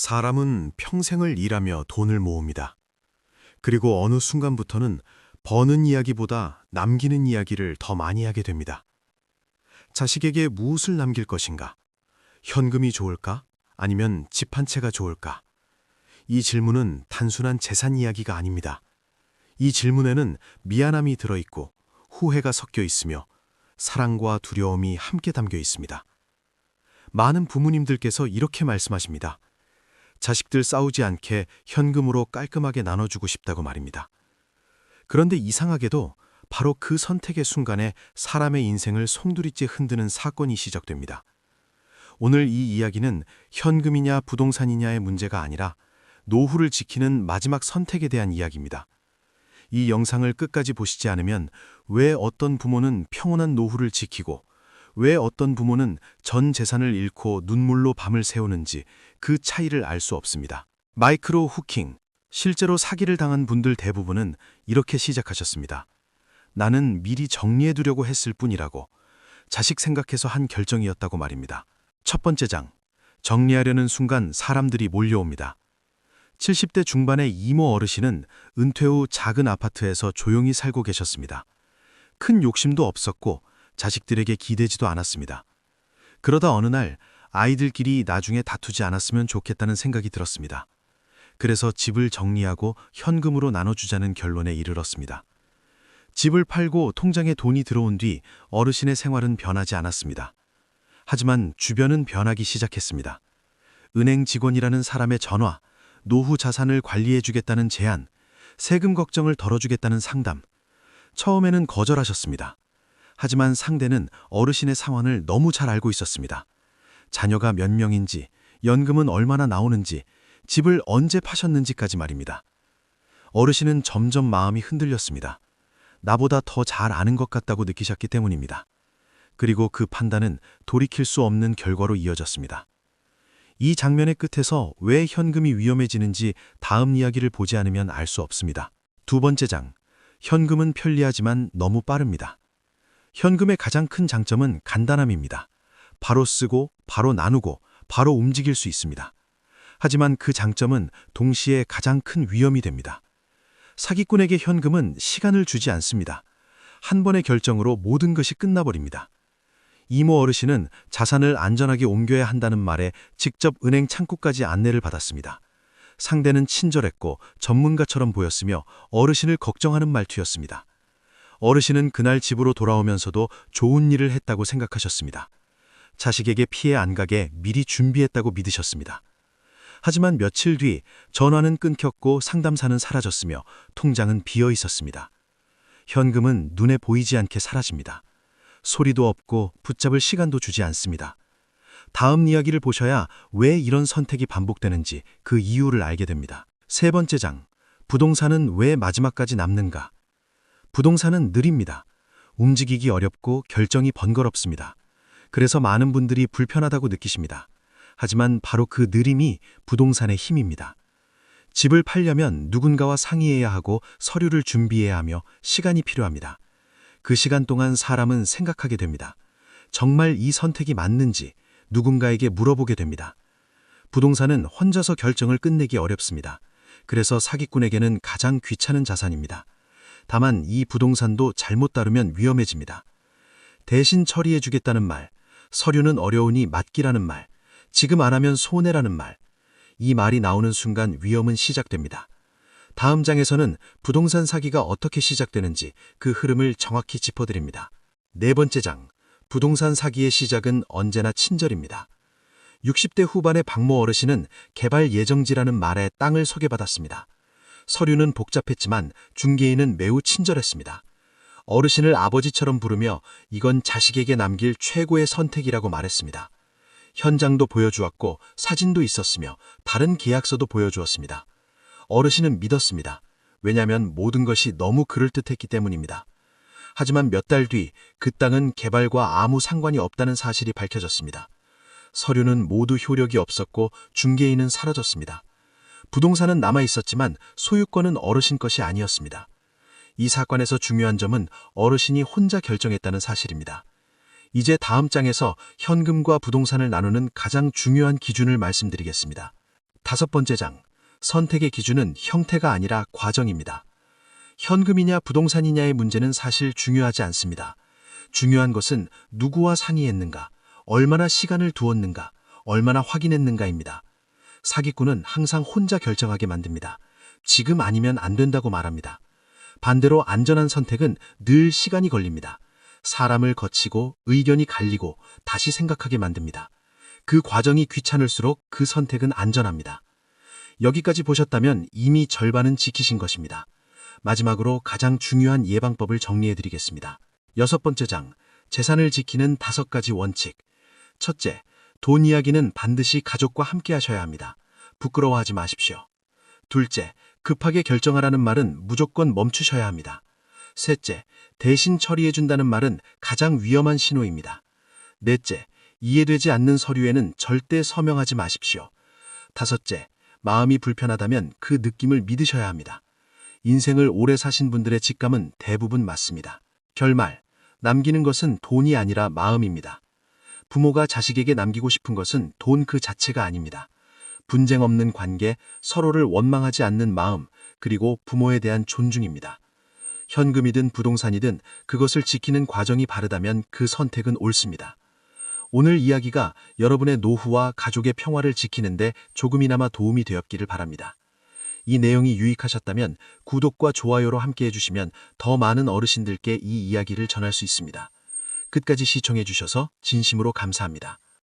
사람은 평생을 일하며 돈을 모읍니다. 그리고 어느 순간부터는 버는 이야기보다 남기는 이야기를 더 많이 하게 됩니다. 자식에게 무엇을 남길 것인가? 현금이 좋을까? 아니면 집 한 채가 좋을까? 이 질문은 단순한 재산 이야기가 아닙니다. 이 질문에는 미안함이 들어있고 후회가 섞여 있으며 사랑과 두려움이 함께 담겨 있습니다. 많은 부모님들께서 이렇게 말씀하십니다. 자식들 싸우지 않게 현금으로 깔끔하게 나눠주고 싶다고 말입니다. 그런데 이상하게도 바로 그 선택의 순간에 사람의 인생을 송두리째 흔드는 사건이 시작됩니다. 오늘 이 이야기는 현금이냐 부동산이냐의 문제가 아니라 노후를 지키는 마지막 선택에 대한 이야기입니다. 이 영상을 끝까지 보시지 않으면 왜 어떤 부모는 평온한 노후를 지키고 왜 어떤 부모는 전 재산을 잃고 눈물로 밤을 새우는지 그 차이를 알 수 없습니다. 마이크로 후킹, 실제로 사기를 당한 분들 대부분은 이렇게 시작하셨습니다. 나는 미리 정리해두려고 했을 뿐이라고, 자식 생각해서 한 결정이었다고 말입니다. 첫 번째 장, 정리하려는 순간 사람들이 몰려옵니다. 70대 중반의 이모 어르신은 은퇴 후 작은 아파트에서 조용히 살고 계셨습니다. 큰 욕심도 없었고 자식들에게 기대지도 않았습니다. 그러다 어느 날 아이들끼리 나중에 다투지 않았으면 좋겠다는 생각이 들었습니다. 그래서 집을 정리하고 현금으로 나눠주자는 결론에 이르렀습니다. 집을 팔고 통장에 돈이 들어온 뒤 어르신의 생활은 변하지 않았습니다. 하지만 주변은 변하기 시작했습니다. 은행 직원이라는 사람의 전화, 노후 자산을 관리해주겠다는 제안, 세금 걱정을 덜어주겠다는 상담. 처음에는 거절하셨습니다. 하지만 상대는 어르신의 상황을 너무 잘 알고 있었습니다. 자녀가 몇 명인지, 연금은 얼마나 나오는지, 집을 언제 파셨는지까지 말입니다. 어르신은 점점 마음이 흔들렸습니다. 나보다 더 잘 아는 것 같다고 느끼셨기 때문입니다. 그리고 그 판단은 돌이킬 수 없는 결과로 이어졌습니다. 이 장면의 끝에서 왜 현금이 위험해지는지 다음 이야기를 보지 않으면 알 수 없습니다. 두 번째 장, 현금은 편리하지만 너무 빠릅니다. 현금의 가장 큰 장점은 간단함입니다. 바로 쓰고, 바로 나누고, 바로 움직일 수 있습니다. 하지만 그 장점은 동시에 가장 큰 위험이 됩니다. 사기꾼에게 현금은 시간을 주지 않습니다. 한 번의 결정으로 모든 것이 끝나버립니다. 이모 어르신은 자산을 안전하게 옮겨야 한다는 말에 직접 은행 창구까지 안내를 받았습니다. 상대는 친절했고 전문가처럼 보였으며 어르신을 걱정하는 말투였습니다. 어르신은 그날 집으로 돌아오면서도 좋은 일을 했다고 생각하셨습니다. 자식에게 피해 안 가게 미리 준비했다고 믿으셨습니다. 하지만 며칠 뒤 전화는 끊겼고 상담사는 사라졌으며 통장은 비어 있었습니다. 현금은 눈에 보이지 않게 사라집니다. 소리도 없고 붙잡을 시간도 주지 않습니다. 다음 이야기를 보셔야 왜 이런 선택이 반복되는지 그 이유를 알게 됩니다. 세 번째 장, 부동산은 왜 마지막까지 남는가? 부동산은 느립니다. 움직이기 어렵고 결정이 번거롭습니다. 그래서 많은 분들이 불편하다고 느끼십니다. 하지만 바로 그 느림이 부동산의 힘입니다. 집을 팔려면 누군가와 상의해야 하고 서류를 준비해야 하며 시간이 필요합니다. 그 시간 동안 사람은 생각하게 됩니다. 정말 이 선택이 맞는지 누군가에게 물어보게 됩니다. 부동산은 혼자서 결정을 끝내기 어렵습니다. 그래서 사기꾼에게는 가장 귀찮은 자산입니다. 다만 이 부동산도 잘못 다루면 위험해집니다. 대신 처리해주겠다는 말, 서류는 어려우니 맡기라는 말, 지금 안 하면 손해라는 말. 이 말이 나오는 순간 위험은 시작됩니다. 다음 장에서는 부동산 사기가 어떻게 시작되는지 그 흐름을 정확히 짚어드립니다. 네 번째 장, 부동산 사기의 시작은 언제나 친절입니다. 60대 후반의 박모 어르신은 개발 예정지라는 말에 땅을 소개받았습니다. 서류는 복잡했지만 중개인은 매우 친절했습니다. 어르신을 아버지처럼 부르며 이건 자식에게 남길 최고의 선택이라고 말했습니다. 현장도 보여주었고 사진도 있었으며 다른 계약서도 보여주었습니다. 어르신은 믿었습니다. 왜냐하면 모든 것이 너무 그럴듯했기 때문입니다. 하지만 몇 달 뒤 그 땅은 개발과 아무 상관이 없다는 사실이 밝혀졌습니다. 서류는 모두 효력이 없었고 중개인은 사라졌습니다. 부동산은 남아있었지만 소유권은 어르신 것이 아니었습니다. 이 사건에서 중요한 점은 어르신이 혼자 결정했다는 사실입니다. 이제 다음 장에서 현금과 부동산을 나누는 가장 중요한 기준을 말씀드리겠습니다. 5번째 장, 선택의 기준은 형태가 아니라 과정입니다. 현금이냐 부동산이냐의 문제는 사실 중요하지 않습니다. 중요한 것은 누구와 상의했는가, 얼마나 시간을 두었는가, 얼마나 확인했는가입니다. 사기꾼은 항상 혼자 결정하게 만듭니다. 지금 아니면 안 된다고 말합니다. 반대로 안전한 선택은 늘 시간이 걸립니다. 사람을 거치고 의견이 갈리고 다시 생각하게 만듭니다. 그 과정이 귀찮을수록 그 선택은 안전합니다. 여기까지 보셨다면 이미 절반은 지키신 것입니다. 마지막으로 가장 중요한 예방법을 정리해드리겠습니다. 6번째 장, 재산을 지키는 5가지 원칙. 첫째, 돈 이야기는 반드시 가족과 함께 하셔야 합니다. 부끄러워하지 마십시오. 둘째, 급하게 결정하라는 말은 무조건 멈추셔야 합니다. 셋째, 대신 처리해준다는 말은 가장 위험한 신호입니다. 넷째, 이해되지 않는 서류에는 절대 서명하지 마십시오. 다섯째, 마음이 불편하다면 그 느낌을 믿으셔야 합니다. 인생을 오래 사신 분들의 직감은 대부분 맞습니다. 결말, 남기는 것은 돈이 아니라 마음입니다. 부모가 자식에게 남기고 싶은 것은 돈 그 자체가 아닙니다. 분쟁 없는 관계, 서로를 원망하지 않는 마음, 그리고 부모에 대한 존중입니다. 현금이든 부동산이든 그것을 지키는 과정이 바르다면 그 선택은 옳습니다. 오늘 이야기가 여러분의 노후와 가족의 평화를 지키는데 조금이나마 도움이 되었기를 바랍니다. 이 내용이 유익하셨다면 구독과 좋아요로 함께 해주시면 더 많은 어르신들께 이 이야기를 전할 수 있습니다. 끝까지 시청해 주셔서 진심으로 감사합니다.